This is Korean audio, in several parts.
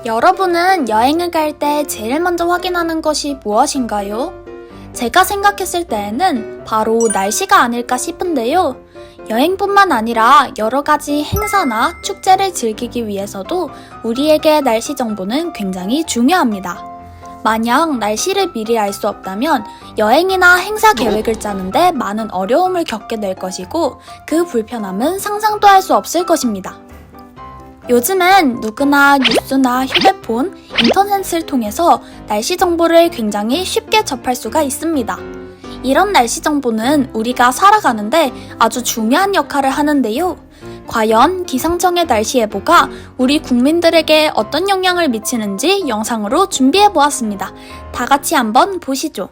여러분은 여행을 갈 때 제일 먼저 확인하는 것이 무엇인가요? 제가 생각했을 때에는 바로 날씨가 아닐까 싶은데요. 여행뿐만 아니라 여러 가지 행사나 축제를 즐기기 위해서도 우리에게 날씨 정보는 굉장히 중요합니다. 만약 날씨를 미리 알 수 없다면 여행이나 행사 계획을 짜는데 많은 어려움을 겪게 될 것이고 그 불편함은 상상도 할 수 없을 것입니다. 요즘엔 누구나 뉴스나 휴대폰, 인터넷을 통해서 날씨 정보를 굉장히 쉽게 접할 수가 있습니다. 이런 날씨 정보는 우리가 살아가는데 아주 중요한 역할을 하는데요. 과연 기상청의 날씨 예보가 우리 국민들에게 어떤 영향을 미치는지 영상으로 준비해 보았습니다. 다 같이 한번 보시죠.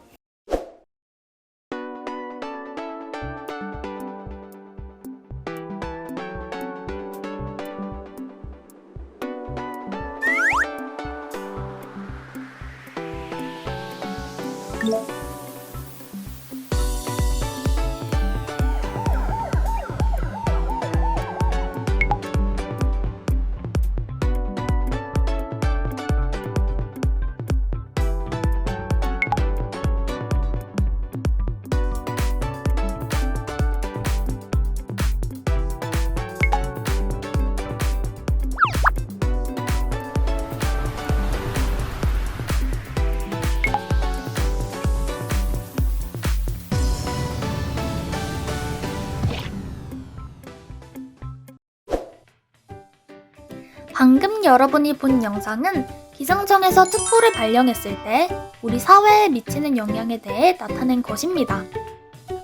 방금 여러분이 본 영상은 기상청에서 특보를 발령했을 때 우리 사회에 미치는 영향에 대해 나타낸 것입니다.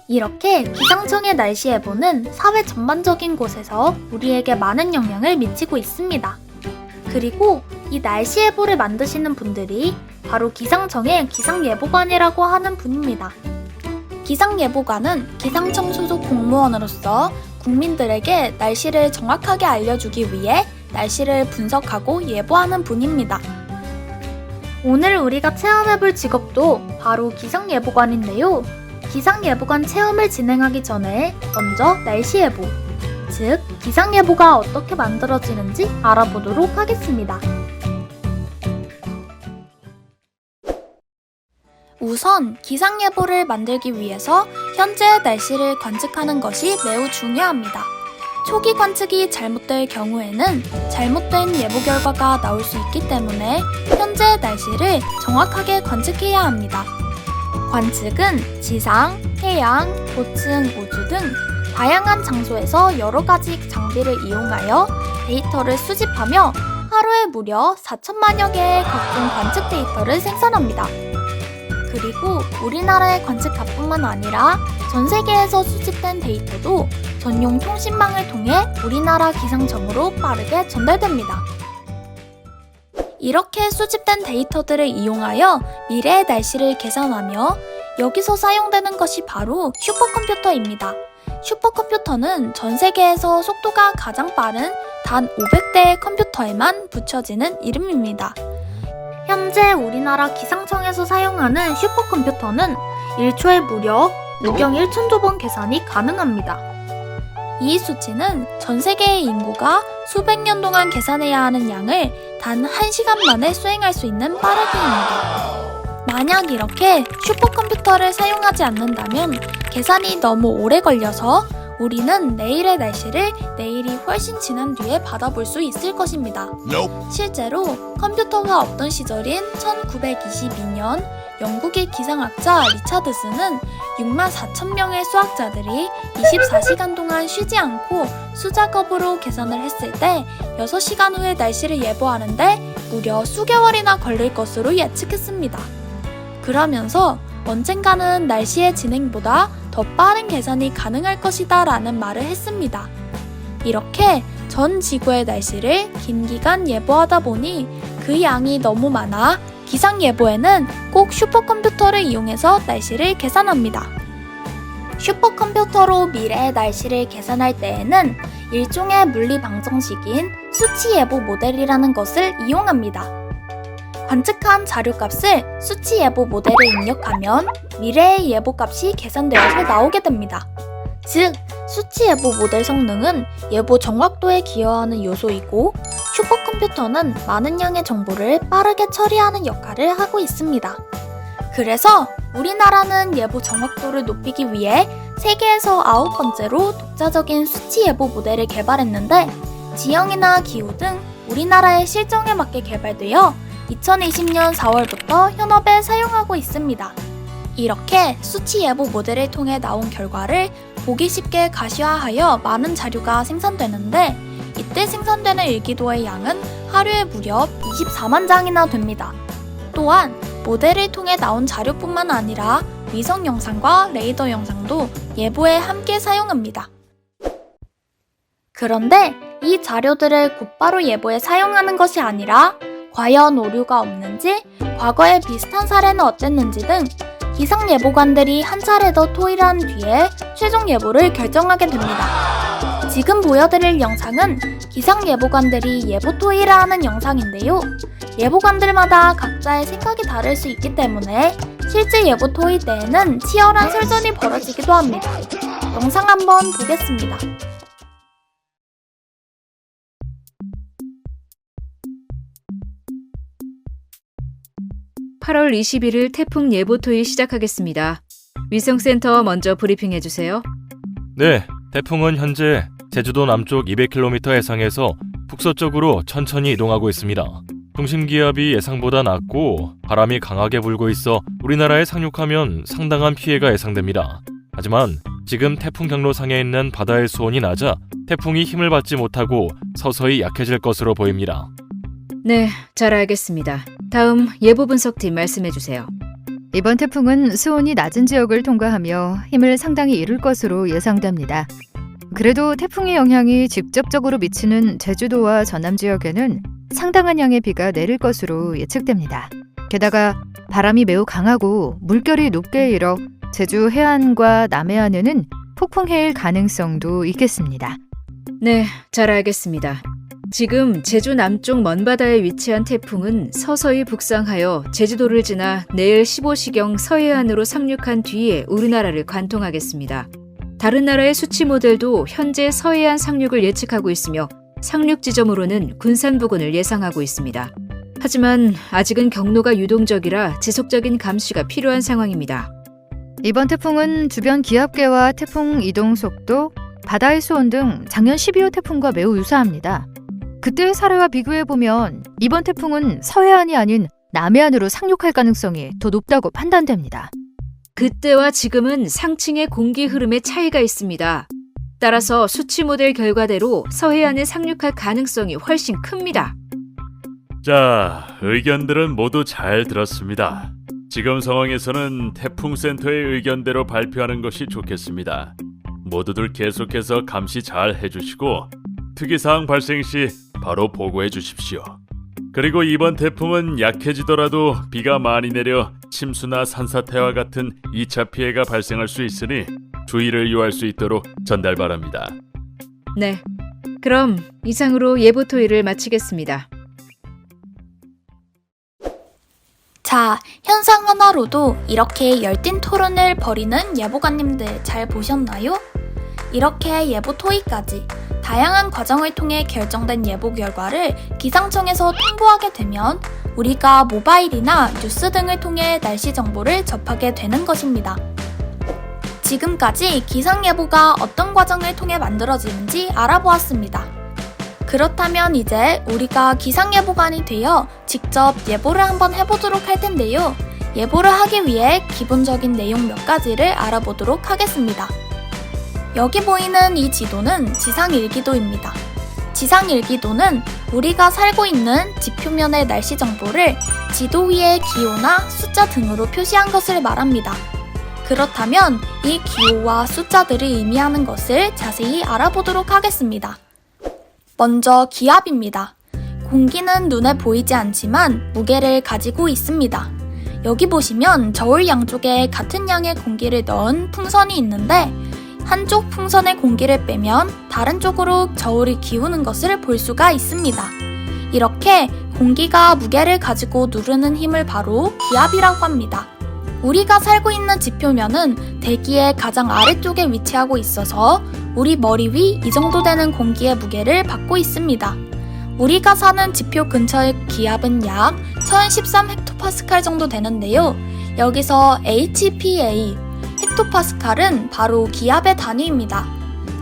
이렇게 기상청의 날씨 예보는 사회 전반적인 곳에서 우리에게 많은 영향을 미치고 있습니다. 그리고 이 날씨 예보를 만드시는 분들이 바로 기상청의 기상예보관이라고 하는 분입니다. 기상예보관은 기상청 소속 공무원으로서 국민들에게 날씨를 정확하게 알려주기 위해 날씨를 분석하고 예보하는 분입니다. 오늘 우리가 체험해볼 직업도 바로 기상예보관인데요. 기상예보관 체험을 진행하기 전에 먼저 날씨 예보, 즉 기상예보가 어떻게 만들어지는지 알아보도록 하겠습니다. 우선 기상예보를 만들기 위해서 현재의 날씨를 관측하는 것이 매우 중요합니다. 초기 관측이 잘못될 경우에는 잘못된 예보 결과가 나올 수 있기 때문에 현재의 날씨를 정확하게 관측해야 합니다. 관측은 지상, 해양, 고층, 우주 등 다양한 장소에서 여러 가지 장비를 이용하여 데이터를 수집하며 하루에 무려 4천만여 개의 각종 관측 데이터를 생산합니다. 그리고 우리나라의 관측값뿐만 아니라 전 세계에서 수집된 데이터도 전용 통신망을 통해 우리나라 기상청으로 빠르게 전달됩니다. 이렇게 수집된 데이터들을 이용하여 미래의 날씨를 계산하며 여기서 사용되는 것이 바로 슈퍼컴퓨터입니다. 슈퍼컴퓨터는 전 세계에서 속도가 가장 빠른 단 500대의 컴퓨터에만 붙여지는 이름입니다. 현재 우리나라 기상청에서 사용하는 슈퍼컴퓨터는 1초에 무려 5경 1천조 번 계산이 가능합니다. 이 수치는 전 세계의 인구가 수백 년 동안 계산해야 하는 양을 단 1시간 만에 수행할 수 있는 빠르기입니다. 만약 이렇게 슈퍼컴퓨터를 사용하지 않는다면 계산이 너무 오래 걸려서 우리는 내일의 날씨를 내일이 훨씬 지난 뒤에 받아볼 수 있을 것입니다. 실제로 컴퓨터가 없던 시절인 1922년 영국의 기상학자 리차드슨은 6만 4천 명의 수학자들이 24시간 동안 쉬지 않고 수작업으로 계산을 했을 때 6시간 후의 날씨를 예보하는데 무려 수개월이나 걸릴 것으로 예측했습니다. 그러면서 언젠가는 날씨의 진행보다 더 빠른 계산이 가능할 것이다 라는 말을 했습니다. 이렇게 전 지구의 날씨를 긴 기간 예보하다 보니 그 양이 너무 많아 기상예보에는 꼭 슈퍼컴퓨터를 이용해서 날씨를 계산합니다. 슈퍼컴퓨터로 미래의 날씨를 계산할 때에는 일종의 물리 방정식인 수치예보 모델이라는 것을 이용합니다. 관측한 자료값을 수치예보 모델에 입력하면 미래의 예보값이 계산되어서 나오게 됩니다. 즉, 수치예보 모델 성능은 예보 정확도에 기여하는 요소이고 슈퍼컴퓨터는 많은 양의 정보를 빠르게 처리하는 역할을 하고 있습니다. 그래서 우리나라는 예보 정확도를 높이기 위해 세계에서 9번째로 독자적인 수치 예보 모델을 개발했는데, 지형이나 기후 등 우리나라의 실정에 맞게 개발되어 2020년 4월부터 현업에 사용하고 있습니다. 이렇게 수치 예보 모델을 통해 나온 결과를 보기 쉽게 가시화하여 많은 자료가 생산되는데, 이때 생산되는 일기도의 양은 하루에 무려 24만 장이나 됩니다. 또한 모델을 통해 나온 자료뿐만 아니라 위성 영상과 레이더 영상도 예보에 함께 사용합니다. 그런데 이 자료들을 곧바로 예보에 사용하는 것이 아니라 과연 오류가 없는지, 과거에 비슷한 사례는 어땠는지 등 기상예보관들이 한 차례 더 토의를 한 뒤에 최종 예보를 결정하게 됩니다. 지금 보여드릴 영상은 기상예보관들이 예보 토의를 하는 영상인데요. 예보관들마다 각자의 생각이 다를 수 있기 때문에 실제 예보 토의 때에는 치열한 설전이 벌어지기도 합니다. 영상 한번 보겠습니다. (8월 21일) 태풍 예보 토의 시작하겠습니다. 위성센터 먼저 브리핑해주세요. 네, 태풍은 현재 제주도 남쪽 200km 해상에서 북서쪽으로 천천히 이동하고 있습니다. 중심기압이 예상보다 낮고 바람이 강하게 불고 있어 우리나라에 상륙하면 상당한 피해가 예상됩니다. 하지만 지금 태풍 경로상에 있는 바다의 수온이 낮아 태풍이 힘을 받지 못하고 서서히 약해질 것으로 보입니다. 네, 잘 알겠습니다. 다음 예보 분석팀 말씀해주세요. 이번 태풍은 수온이 낮은 지역을 통과하며 힘을 상당히 잃을 것으로 예상됩니다. 그래도 태풍의 영향이 직접적으로 미치는 제주도와 전남 지역에는 상당한 양의 비가 내릴 것으로 예측됩니다. 게다가 바람이 매우 강하고 물결이 높게 일어 제주 해안과 남해안에는 폭풍해일 가능성도 있겠습니다. 네, 잘 알겠습니다. 지금 제주 남쪽 먼바다에 위치한 태풍은 서서히 북상하여 제주도를 지나 내일 15시경 서해안으로 상륙한 뒤에 우리나라를 관통하겠습니다. 다른 나라의 수치 모델도 현재 서해안 상륙을 예측하고 있으며 상륙 지점으로는 군산 부근을 예상하고 있습니다. 하지만 아직은 경로가 유동적이라 지속적인 감시가 필요한 상황입니다. 이번 태풍은 주변 기압계와 태풍 이동 속도, 바다의 수온 등 작년 12호 태풍과 매우 유사합니다. 그때의 사례와 비교해보면 이번 태풍은 서해안이 아닌 남해안으로 상륙할 가능성이 더 높다고 판단됩니다. 그때와 지금은 상층의 공기 흐름에 차이가 있습니다. 따라서 수치 모델 결과대로 서해안에 상륙할 가능성이 훨씬 큽니다. 자, 의견들은 모두 잘 들었습니다. 지금 상황에서는 태풍센터의 의견대로 발표하는 것이 좋겠습니다. 모두들 계속해서 감시 잘 해주시고 특이사항 발생 시 바로 보고해 주십시오. 그리고 이번 태풍은 약해지더라도 비가 많이 내려 침수나 산사태와 같은 2차 피해가 발생할 수 있으니 주의를 요할 수 있도록 전달 바랍니다. 네, 그럼 이상으로 예보 토의를 마치겠습니다. 자, 현상 하나로도 이렇게 열띤 토론을 벌이는 예보관님들 잘 보셨나요? 이렇게 예보 토의까지 다양한 과정을 통해 결정된 예보 결과를 기상청에서 통보하게 되면 우리가 모바일이나 뉴스 등을 통해 날씨 정보를 접하게 되는 것입니다. 지금까지 기상예보가 어떤 과정을 통해 만들어지는지 알아보았습니다. 그렇다면 이제 우리가 기상예보관이 되어 직접 예보를 한번 해보도록 할 텐데요. 예보를 하기 위해 기본적인 내용 몇 가지를 알아보도록 하겠습니다. 여기 보이는 이 지도는 지상일기도입니다. 지상일기도는 우리가 살고 있는 지표면의 날씨 정보를 지도 위의 기호나 숫자 등으로 표시한 것을 말합니다. 그렇다면 이 기호와 숫자들이 의미하는 것을 자세히 알아보도록 하겠습니다. 먼저 기압입니다. 공기는 눈에 보이지 않지만 무게를 가지고 있습니다. 여기 보시면 저울 양쪽에 같은 양의 공기를 넣은 풍선이 있는데 한쪽 풍선의 공기를 빼면 다른 쪽으로 저울이 기우는 것을 볼 수가 있습니다. 이렇게 공기가 무게를 가지고 누르는 힘을 바로 기압이라고 합니다. 우리가 살고 있는 지표면은 대기의 가장 아래쪽에 위치하고 있어서 우리 머리 위 이 정도 되는 공기의 무게를 받고 있습니다. 우리가 사는 지표 근처의 기압은 약 1013헥토파스칼 정도 되는데요. 여기서 HPA, 헥토파스칼은 바로 기압의 단위입니다.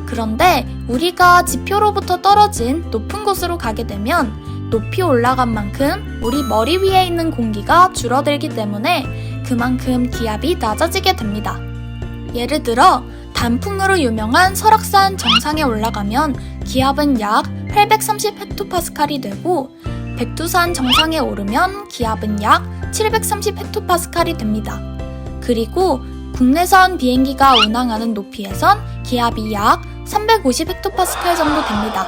그런데 우리가 지표로부터 떨어진 높은 곳으로 가게 되면 높이 올라간 만큼 우리 머리 위에 있는 공기가 줄어들기 때문에 그만큼 기압이 낮아지게 됩니다. 예를 들어 단풍으로 유명한 설악산 정상에 올라가면 기압은 약 830헥토파스칼이 되고 백두산 정상에 오르면 기압은 약 730헥토파스칼이 됩니다. 그리고 국내선 비행기가 운항하는 높이에선 기압이 약 350헥토파스칼 정도 됩니다.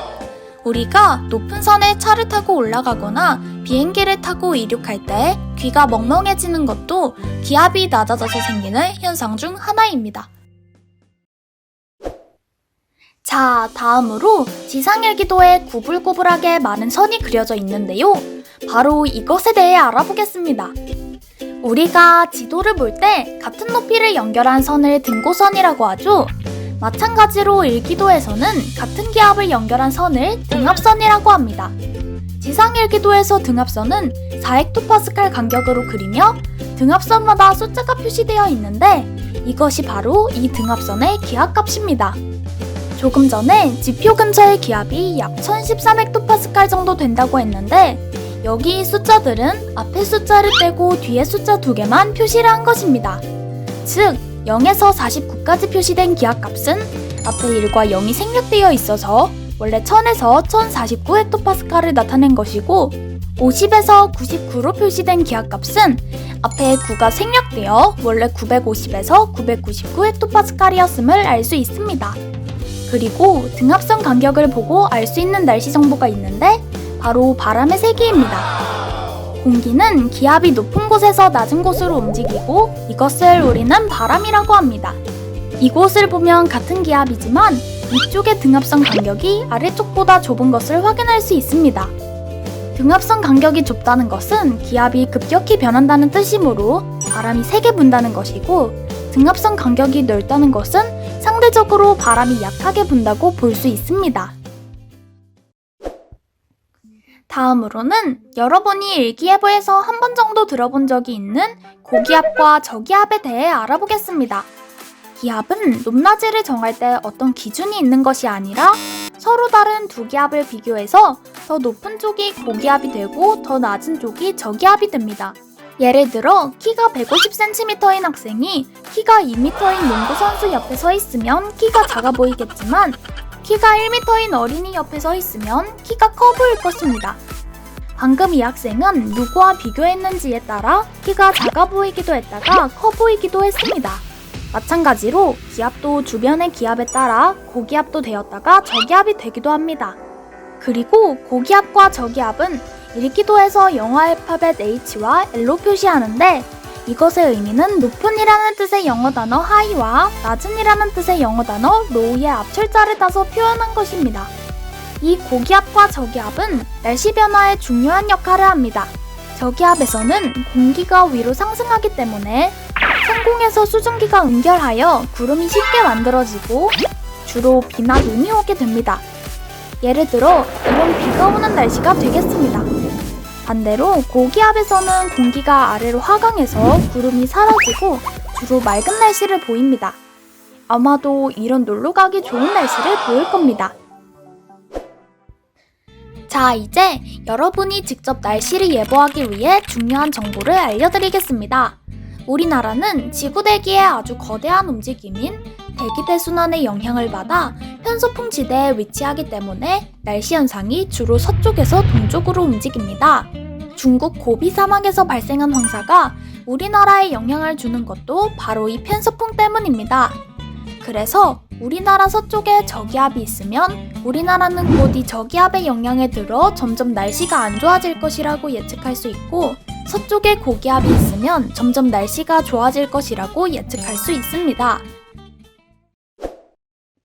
우리가 높은 산에 차를 타고 올라가거나 비행기를 타고 이륙할 때 귀가 멍멍해지는 것도 기압이 낮아져서 생기는 현상 중 하나입니다. 자, 다음으로 지상일기도에 구불구불하게 많은 선이 그려져 있는데요. 바로 이것에 대해 알아보겠습니다. 우리가 지도를 볼 때 같은 높이를 연결한 선을 등고선이라고 하죠. 마찬가지로 일기도에서는 같은 기압을 연결한 선을 등압선이라고 합니다. 지상일기도에서 등압선은 4헥토파스칼 간격으로 그리며 등압선마다 숫자가 표시되어 있는데 이것이 바로 이 등압선의 기압값입니다. 조금 전에 지표 근처의 기압이 약 1013헥토파스칼 정도 된다고 했는데 여기 숫자들은 앞에 숫자를 떼고 뒤에 숫자 2개만 표시를 한 것입니다. 즉 0에서 49까지 표시된 기압값은 앞에 1과 0이 생략되어 있어서 원래 1000에서 1049헥토파스칼을 나타낸 것이고 50에서 99로 표시된 기압값은 앞에 9가 생략되어 원래 950에서 999헥토파스칼이었음을 알 수 있습니다. 그리고 등압선 간격을 보고 알 수 있는 날씨 정보가 있는데 바로 바람의 세기입니다. 공기는 기압이 높은 곳에서 낮은 곳으로 움직이고 이것을 우리는 바람이라고 합니다. 이곳을 보면 같은 기압이지만 위쪽의 등압선 간격이 아래쪽보다 좁은 것을 확인할 수 있습니다. 등압선 간격이 좁다는 것은 기압이 급격히 변한다는 뜻이므로 바람이 세게 분다는 것이고 등압선 간격이 넓다는 것은 상대적으로 바람이 약하게 분다고 볼 수 있습니다. 다음으로는 여러분이 일기예보에서 한 번 정도 들어본 적이 있는 고기압과 저기압에 대해 알아보겠습니다. 기압은 높낮이를 정할 때 어떤 기준이 있는 것이 아니라 서로 다른 두 기압을 비교해서 더 높은 쪽이 고기압이 되고 더 낮은 쪽이 저기압이 됩니다. 예를 들어 키가 150cm인 학생이 키가 2m인 농구 선수 옆에 서 있으면 키가 작아 보이겠지만 키가 1m인 어린이 옆에 서 있으면 키가 커 보일 것입니다. 방금 이 학생은 누구와 비교했는지에 따라 키가 작아 보이기도 했다가 커 보이기도 했습니다. 마찬가지로 기압도 주변의 기압에 따라 고기압도 되었다가 저기압이 되기도 합니다. 그리고 고기압과 저기압은 일기도에서 영어 알파벳 H와 L로 표시하는데 이것의 의미는 높은이라는 뜻의 영어 단어 high와 낮은이라는 뜻의 영어 단어 low의 앞철자를 따서 표현한 것입니다. 이 고기압과 저기압은 날씨 변화에 중요한 역할을 합니다. 저기압에서는 공기가 위로 상승하기 때문에 상공에서 수증기가 응결하여 구름이 쉽게 만들어지고 주로 비나 눈이 오게 됩니다. 예를 들어 이런 비가 오는 날씨가 되겠습니다. 반대로 고기압에서는 공기가 아래로 하강해서 구름이 사라지고 주로 맑은 날씨를 보입니다. 아마도 이런 놀러가기 좋은 날씨를 보일 겁니다. 자, 이제 여러분이 직접 날씨를 예보하기 위해 중요한 정보를 알려드리겠습니다. 우리나라는 지구대기의 아주 거대한 움직임인 대기대순환의 영향을 받아 편서풍 지대에 위치하기 때문에 날씨 현상이 주로 서쪽에서 동쪽으로 움직입니다. 중국 고비 사막에서 발생한 황사가 우리나라에 영향을 주는 것도 바로 이 편서풍 때문입니다. 그래서 우리나라 서쪽에 저기압이 있으면 우리나라는 곧 이 저기압의 영향에 들어 점점 날씨가 안 좋아질 것이라고 예측할 수 있고 서쪽에 고기압이 있으면 점점 날씨가 좋아질 것이라고 예측할 수 있습니다.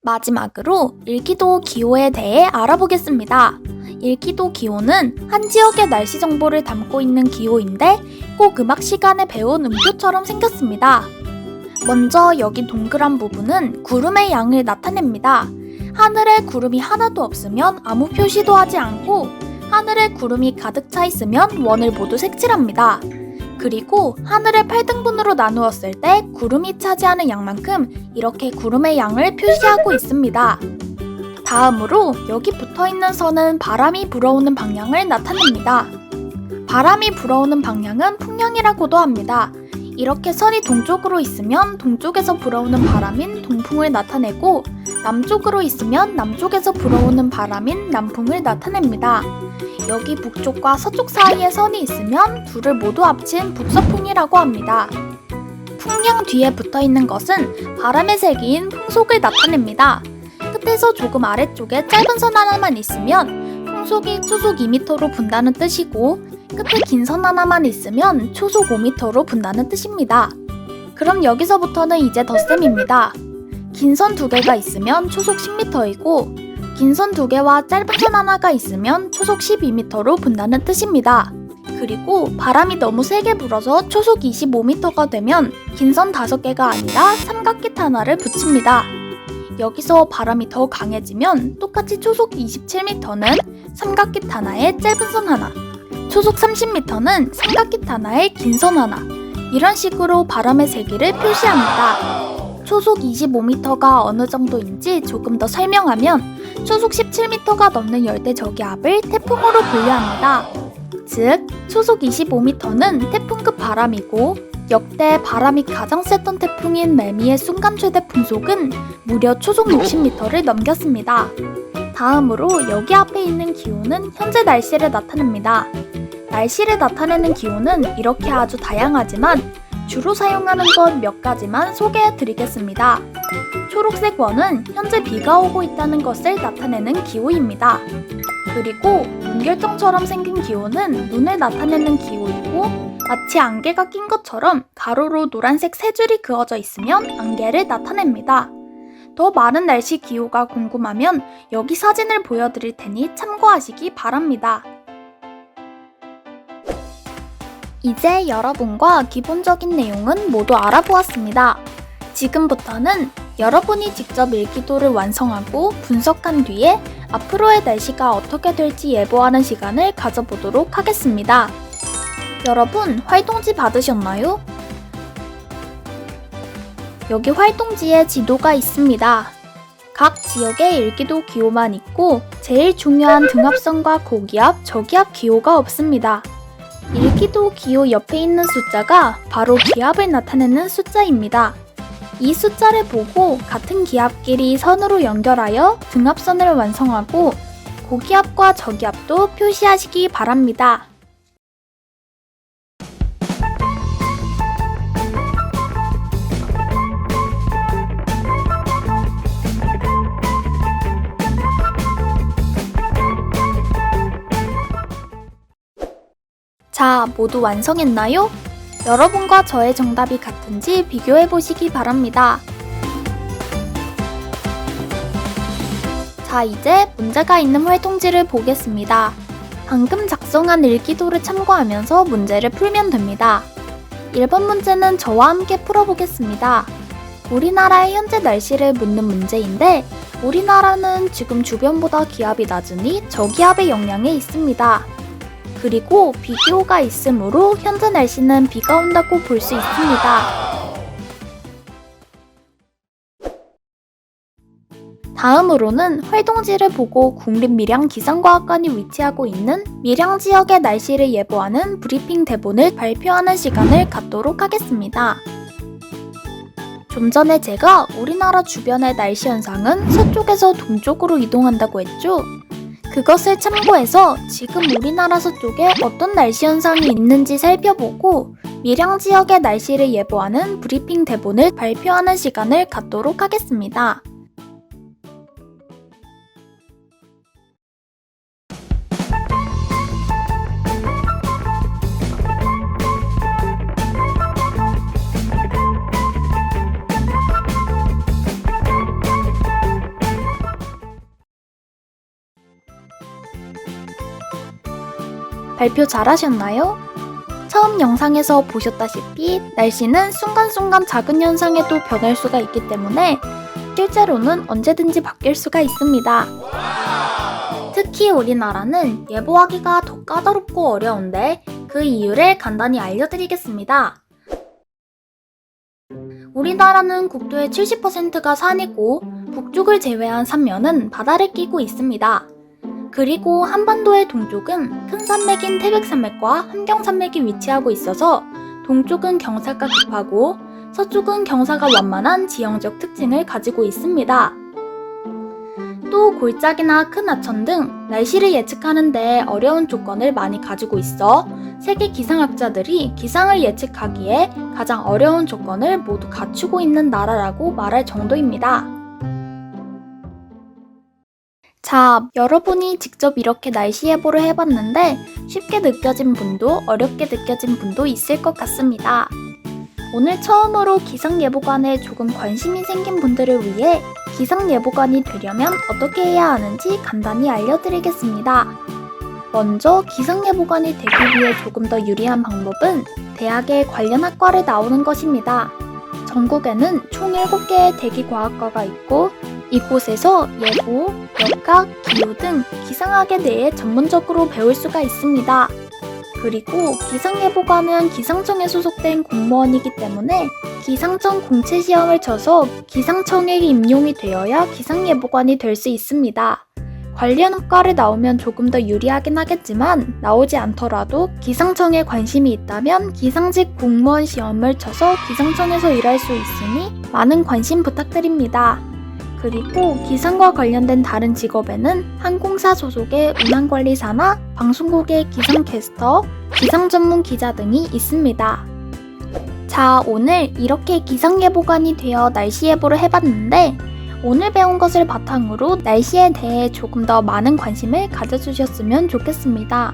마지막으로 일기도 기호에 대해 알아보겠습니다. 일기도 기호는 한 지역의 날씨 정보를 담고 있는 기호인데 꼭 음악 시간에 배운 음표처럼 생겼습니다. 먼저 여기 동그란 부분은 구름의 양을 나타냅니다. 하늘에 구름이 하나도 없으면 아무 표시도 하지 않고 하늘에 구름이 가득 차 있으면 원을 모두 색칠합니다. 그리고 하늘을 8등분으로 나누었을 때 구름이 차지하는 양만큼 이렇게 구름의 양을 표시하고 있습니다. 다음으로 여기 붙어있는 선은 바람이 불어오는 방향을 나타냅니다. 바람이 불어오는 방향은 풍향이라고도 합니다. 이렇게 선이 동쪽으로 있으면 동쪽에서 불어오는 바람인 동풍을 나타내고 남쪽으로 있으면 남쪽에서 불어오는 바람인 남풍을 나타냅니다. 여기 북쪽과 서쪽 사이에 선이 있으면 둘을 모두 합친 북서풍이라고 합니다. 풍량 뒤에 붙어있는 것은 바람의 세기인 풍속을 나타냅니다. 끝에서 조금 아래쪽에 짧은 선 하나만 있으면 풍속이 초속 2m로 분다는 뜻이고 끝에 긴 선 하나만 있으면 초속 5m로 분다는 뜻입니다. 그럼 여기서부터는 이제 덧셈입니다. 긴 선 2개가 있으면 초속 10m이고 긴 선 2개와 짧은 선 하나가 있으면 초속 12m로 분다는 뜻입니다. 그리고 바람이 너무 세게 불어서 초속 25m가 되면 긴 선 5개가 아니라 삼각깃 하나를 붙입니다. 여기서 바람이 더 강해지면 똑같이 초속 27m는 삼각깃 하나에 짧은 선 하나, 초속 30m는 삼각깃 하나에 긴 선 하나, 이런 식으로 바람의 세기를 표시합니다. 초속 25m가 어느 정도인지 조금 더 설명하면 초속 17m가 넘는 열대저기압을 태풍으로 분류합니다. 즉, 초속 25m는 태풍급 바람이고 역대 바람이 가장 셌던 태풍인 매미의 순간 최대 풍속은 무려 초속 60m를 넘겼습니다. 다음으로 여기 앞에 있는 기호는 현재 날씨를 나타냅니다. 날씨를 나타내는 기호는 이렇게 아주 다양하지만 주로 사용하는 것 몇 가지만 소개해 드리겠습니다. 초록색 원은 현재 비가 오고 있다는 것을 나타내는 기호입니다. 그리고 눈결정처럼 생긴 기호는 눈을 나타내는 기호이고 마치 안개가 낀 것처럼 가로로 노란색 세 줄이 그어져 있으면 안개를 나타냅니다. 더 많은 날씨 기호가 궁금하면 여기 사진을 보여드릴 테니 참고하시기 바랍니다. 이제 여러분과 기본적인 내용은 모두 알아보았습니다. 지금부터는 여러분이 직접 일기도를 완성하고 분석한 뒤에 앞으로의 날씨가 어떻게 될지 예보하는 시간을 가져보도록 하겠습니다. 여러분, 활동지 받으셨나요? 여기 활동지에 지도가 있습니다. 각 지역에 일기도 기호만 있고 제일 중요한 등압선과 고기압, 저기압 기호가 없습니다. 일기도 기호 옆에 있는 숫자가 바로 기압을 나타내는 숫자입니다. 이 숫자를 보고 같은 기압끼리 선으로 연결하여 등압선을 완성하고 고기압과 저기압도 표시하시기 바랍니다. 자, 모두 완성했나요? 여러분과 저의 정답이 같은지 비교해보시기 바랍니다. 자, 이제 문제가 있는 활동지를 보겠습니다. 방금 작성한 일기도를 참고하면서 문제를 풀면 됩니다. 1번 문제는 저와 함께 풀어보겠습니다. 우리나라의 현재 날씨를 묻는 문제인데 우리나라는 지금 주변보다 기압이 낮으니 저기압의 영향에 있습니다. 그리고 비기호가 있으므로 현재 날씨는 비가 온다고 볼 수 있습니다. 다음으로는 활동지를 보고 국립밀양기상과학관이 위치하고 있는 밀양 지역의 날씨를 예보하는 브리핑 대본을 발표하는 시간을 갖도록 하겠습니다. 좀 전에 제가 우리나라 주변의 날씨 현상은 서쪽에서 동쪽으로 이동한다고 했죠? 그것을 참고해서 지금 우리나라 서쪽에 어떤 날씨 현상이 있는지 살펴보고 밀양 지역의 날씨를 예보하는 브리핑 대본을 발표하는 시간을 갖도록 하겠습니다. 발표 잘하셨나요? 처음 영상에서 보셨다시피 날씨는 순간순간 작은 현상에도 변할 수가 있기 때문에 실제로는 언제든지 바뀔 수가 있습니다. 특히 우리나라는 예보하기가 더 까다롭고 어려운데 그 이유를 간단히 알려드리겠습니다. 우리나라는 국토의 70%가 산이고 북쪽을 제외한 삼면은 바다를 끼고 있습니다. 그리고 한반도의 동쪽은 큰 산맥인 태백산맥과 함경산맥이 위치하고 있어서 동쪽은 경사가 급하고 서쪽은 경사가 완만한 지형적 특징을 가지고 있습니다. 또 골짜기나 큰 하천 등 날씨를 예측하는 데 어려운 조건을 많이 가지고 있어 세계 기상학자들이 기상을 예측하기에 가장 어려운 조건을 모두 갖추고 있는 나라라고 말할 정도입니다. 자, 여러분이 직접 이렇게 날씨 예보를 해봤는데 쉽게 느껴진 분도 어렵게 느껴진 분도 있을 것 같습니다. 오늘 처음으로 기상예보관에 조금 관심이 생긴 분들을 위해 기상예보관이 되려면 어떻게 해야 하는지 간단히 알려드리겠습니다. 먼저 기상예보관이 되기 위해 조금 더 유리한 방법은 대학의 관련 학과를 나오는 것입니다. 전국에는 총 7개의 대기과학과가 있고 이곳에서 예보, 역학, 기후 등 기상학에 대해 전문적으로 배울 수가 있습니다. 그리고 기상예보관은 기상청에 소속된 공무원이기 때문에 기상청 공채 시험을 쳐서 기상청에 임용이 되어야 기상예보관이 될 수 있습니다. 관련 학과를 나오면 조금 더 유리하긴 하겠지만 나오지 않더라도 기상청에 관심이 있다면 기상직 공무원 시험을 쳐서 기상청에서 일할 수 있으니 많은 관심 부탁드립니다. 그리고 기상과 관련된 다른 직업에는 항공사 소속의 운항관리사나 방송국의 기상캐스터, 기상 전문 기자 등이 있습니다. 자, 오늘 이렇게 기상예보관이 되어 날씨 예보를 해봤는데 오늘 배운 것을 바탕으로 날씨에 대해 조금 더 많은 관심을 가져주셨으면 좋겠습니다.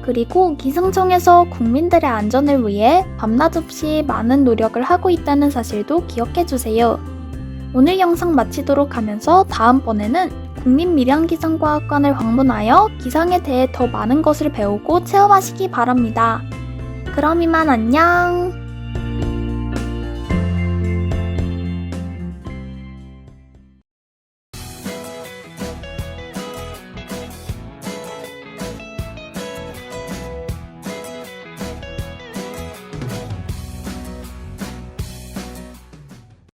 그리고 기상청에서 국민들의 안전을 위해 밤낮 없이 많은 노력을 하고 있다는 사실도 기억해주세요. 오늘 영상 마치도록 하면서 다음번에는 국립밀양기상과학관을 방문하여 기상에 대해 더 많은 것을 배우고 체험하시기 바랍니다. 그럼 이만 안녕!